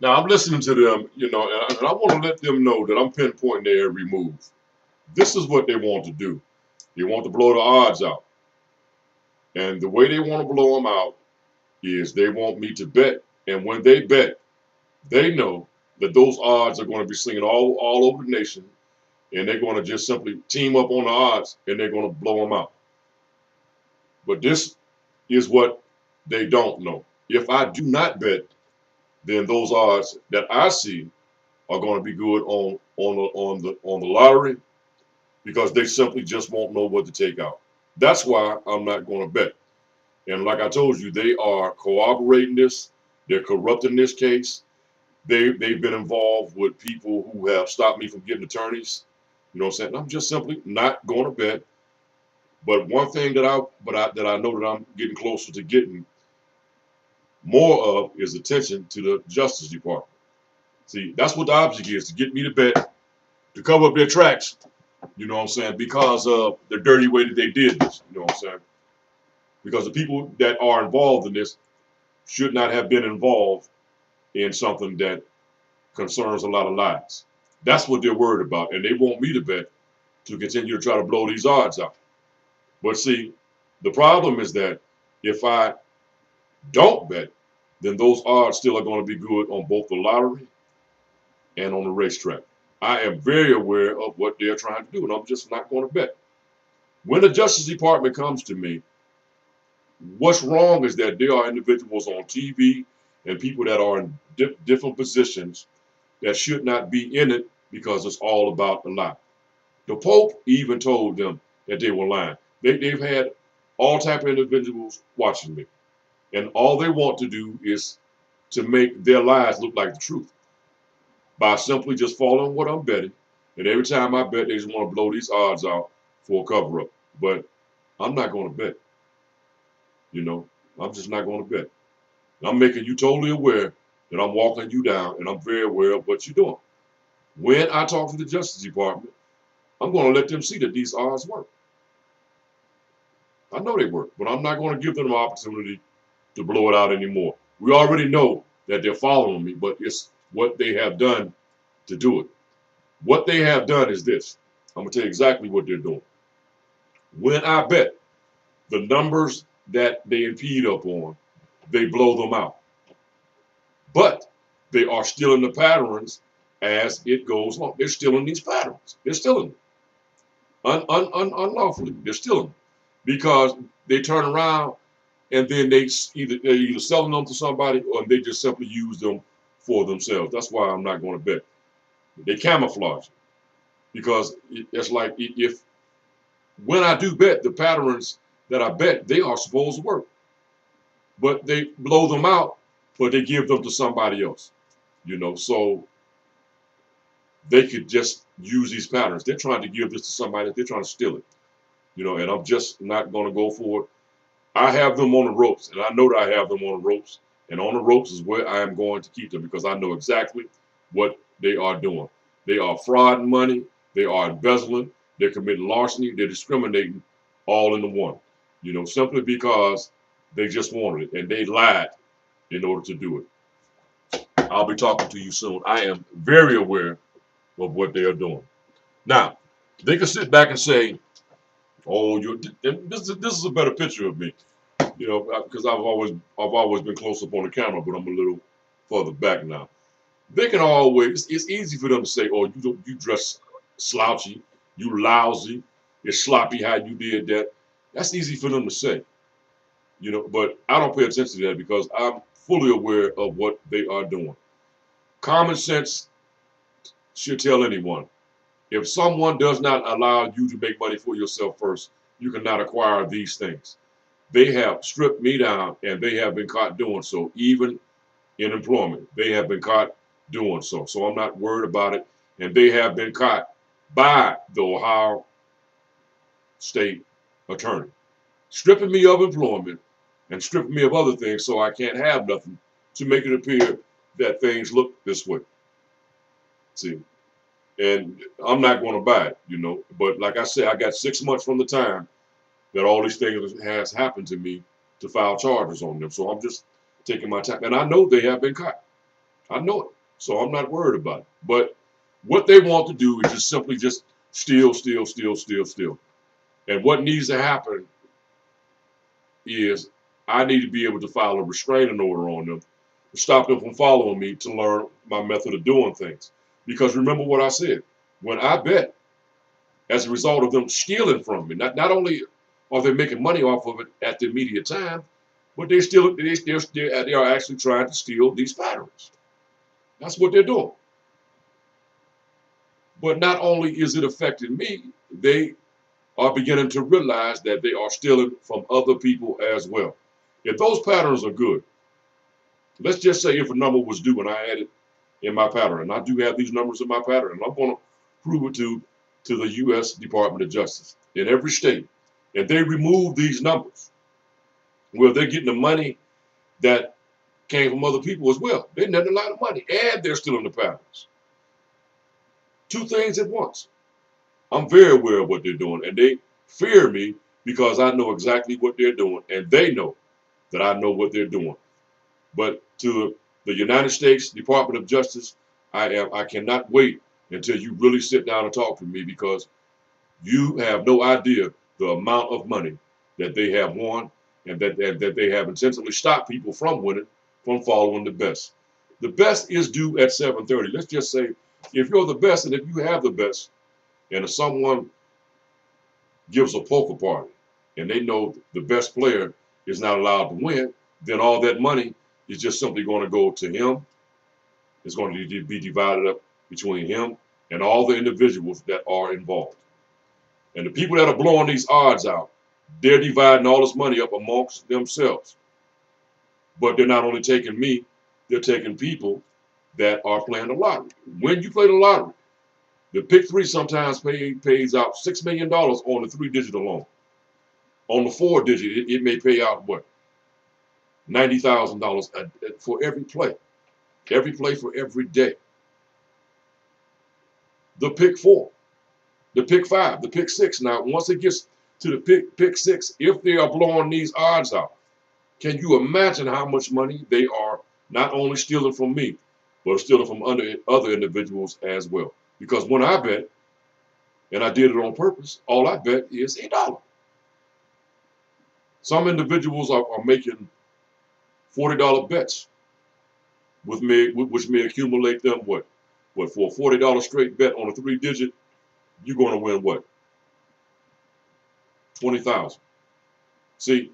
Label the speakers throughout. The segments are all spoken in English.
Speaker 1: Now I'm listening to them, and I want to let them know that I'm pinpointing their every move. This is what they want to do. They want to blow the odds out. And the way they want to blow them out is they want me to bet. And when they bet, they know that those odds are going to be seen all over the nation. And they're going to just simply team up on the odds and they're going to blow them out. But this is what they don't know. If I do not bet, then those odds that I see are going to be good on the lottery because they simply just won't know what to take out. That's why I'm not going to bet. And like I told you, they are corroborating this. They're corrupting this case. They've been involved with people who have stopped me from getting attorneys. You know what I'm saying? I'm just simply not going to bet. But one thing that I know that I'm getting closer to getting more of is attention to the Justice Department. See, that's what the object is, to get me to bet, to cover up their tracks, you know what I'm saying, because of the dirty way that they did this, you know what I'm saying? Because the people that are involved in this should not have been involved in something that concerns a lot of lives. That's what they're worried about, and they want me to bet to continue to try to blow these odds out. But see, the problem is that if I don't bet, then those odds still are going to be good on both the lottery and on the racetrack. I am very aware of what they're trying to do, and I'm just not going to bet. When the Justice Department comes to me, what's wrong is that there are individuals on TV and people that are in different positions that should not be in it because it's all about the lie. The Pope even told them that they were lying. They've had all type of individuals watching me, and all they want to do is to make their lies look like the truth by simply just following what I'm betting. And every time I bet, they just want to blow these odds out for a cover up. But I'm not going to bet. You know, I'm just not going to bet. I'm making you totally aware that I'm walking you down and I'm very aware of what you're doing. When I talk to the Justice Department, I'm going to let them see that these odds work. I know they work, but I'm not going to give them an opportunity to blow it out anymore. We already know that they're following me, but it's what they have done to do it. What they have done is this. I'm going to tell you exactly what they're doing. When I bet, the numbers that they impede upon, they blow them out. But they are still in the patterns as it goes on. They're still in these patterns. They're still in them. Unlawfully. They're still in them. Because they turn around and then they're either selling them to somebody or they just simply use them for themselves. That's why I'm not going to bet. They camouflage it. Because it's like if when I do bet, the patterns that I bet, they are supposed to work. But they blow them out, but they give them to somebody else. So they could just use these patterns. They're trying to give this to somebody. They're trying to steal it. And I'm just not going to go for it. I have them on the ropes, and I know that I have them on the ropes. And on the ropes is where I am going to keep them because I know exactly what they are doing. They are frauding money. They are embezzling. They're committing larceny. They're discriminating all in the one. Simply because they just wanted it, and they lied in order to do it. I'll be talking to you soon. I am very aware of what they are doing. Now, they can sit back and say, "Oh, this is a better picture of me," because I've always been close up on the camera, but I'm a little further back now. They can always. It's easy for them to say, "Oh, you dress slouchy, you lousy, it's sloppy how you did that." That's easy for them to say, But I don't pay attention to that because I'm fully aware of what they are doing. Common sense should tell anyone. If someone does not allow you to make money for yourself first, you cannot acquire these things. They have stripped me down and they have been caught doing so, even in employment. They have been caught doing so. So I'm not worried about it. And they have been caught by the Ohio State Attorney, stripping me of employment and stripping me of other things so I can't have nothing to make it appear that things look this way. See? And I'm not going to buy it, But like I said, I got 6 months from the time that all these things has happened to me to file charges on them. So I'm just taking my time. And I know they have been caught. I know it. So I'm not worried about it. But what they want to do is just simply just steal, steal, steal, steal, steal. And what needs to happen is I need to be able to file a restraining order on them to stop them from following me to learn my method of doing things. Because remember what I said, when I bet, as a result of them stealing from me, not only are they making money off of it at the immediate time, but they are actually trying to steal these patterns. That's what they're doing. But not only is it affecting me, they are beginning to realize that they are stealing from other people as well. If those patterns are good, let's just say if a number was due and I had it in my pattern, and I do have these numbers in my pattern, and I'm going to prove it to the U.S. Department of Justice in every state, and they remove these numbers, well, they're getting the money that came from other people as well. They're netting a lot of money, and they're stealing the patterns. Two things at once. I'm very aware of what they're doing, and they fear me because I know exactly what they're doing, and they know that I know what they're doing. But to the United States Department of Justice, I cannot wait until you really sit down and talk to me, because you have no idea the amount of money that they have won, and that they have intentionally stopped people from winning, from following the best. The best is due at 7:30. Let's just say if you're the best and if you have the best, and if someone gives a poker party and they know the best player is not allowed to win, then all that money is just simply going to go to him. It's going to be divided up between him and all the individuals that are involved. And the people that are blowing these odds out, they're dividing all this money up amongst themselves. But they're not only taking me, they're taking people that are playing the lottery. When you play the lottery, the pick three sometimes pays out $6 million on the 3-digit alone. On the 4-digit, it may pay out what? $90,000 for every play. Every play for every day. The pick 4, the pick 5, the pick 6. Now, once it gets to the pick 6, if they are blowing these odds out, can you imagine how much money they are not only stealing from me, but stealing from other individuals as well? Because when I bet, and I did it on purpose, all I bet is $1. Some individuals are making $40 bets with me, which may accumulate them what for a $40 straight bet on a 3-digit, you're going to win what? 20,000. See,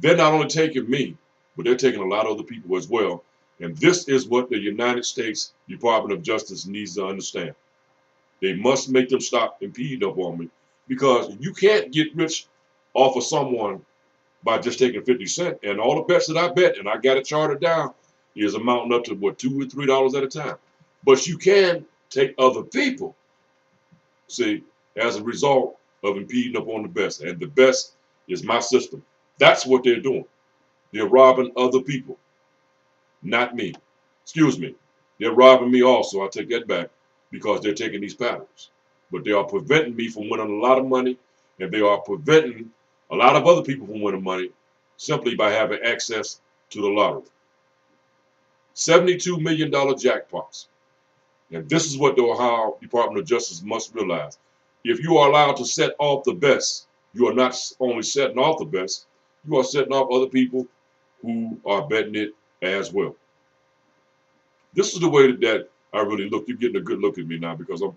Speaker 1: they're not only taking me, but they're taking a lot of other people as well. And this is what the United States Department of Justice needs to understand. They must make them stop impeding up on me, because you can't get rich off of someone by just taking 50 cents. And all the bets that I bet, and I got it charted down, is amounting up to what, $2 or $3 at a time. But you can take other people, see, as a result of impeding up on the best. And the best is my system. That's what they're doing. They're robbing other people, not me. Excuse me. They're robbing me also. I take that back, because they're taking these patterns. But they are preventing me from winning a lot of money, and they are preventing a lot of other people from winning money simply by having access to the lottery. $72 million jackpots. And this is what the Ohio Department of Justice must realize. If you are allowed to set off the best, you are not only setting off the best, you are setting off other people who are betting it as well. This is the way that I really look. You're getting a good look at me now because I'm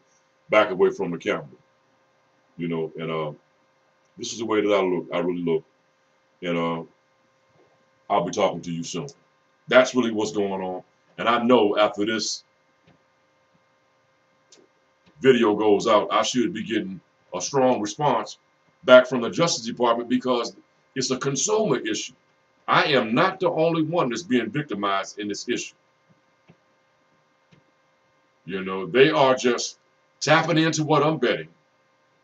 Speaker 1: back away from the camera. You know, and this is the way that I look. I really look. And I'll be talking to you soon. That's really what's going on. And I know after this video goes out, I should be getting a strong response back from the Justice Department, because it's a consumer issue. I am not the only one that's being victimized in this issue. You know, they are just tapping into what I'm betting.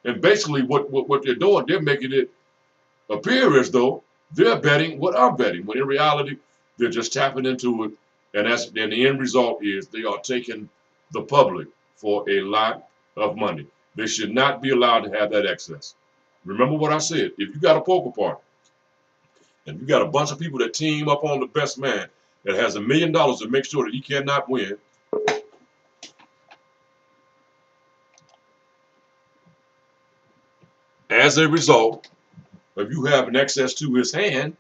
Speaker 1: And basically what they're doing, they're making it appear as though they're betting what I'm betting, when in reality, they're just tapping into it. And the end result is they are taking the public for a lot of money. They should not be allowed to have that access. Remember what I said. If you got a poker party and you got a bunch of people that team up on the best man, that has $1 million to make sure that he cannot win. As a result, if you have an access to his hand,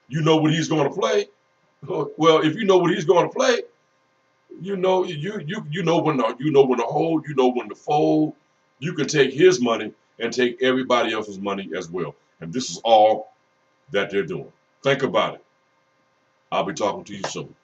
Speaker 1: you know what he's going to play. Well, if you know what he's going to play, you know when to hold, you know when to fold. You can take his money and take everybody else's money as well. And this is all that they're doing. Think about it. I'll be talking to you soon.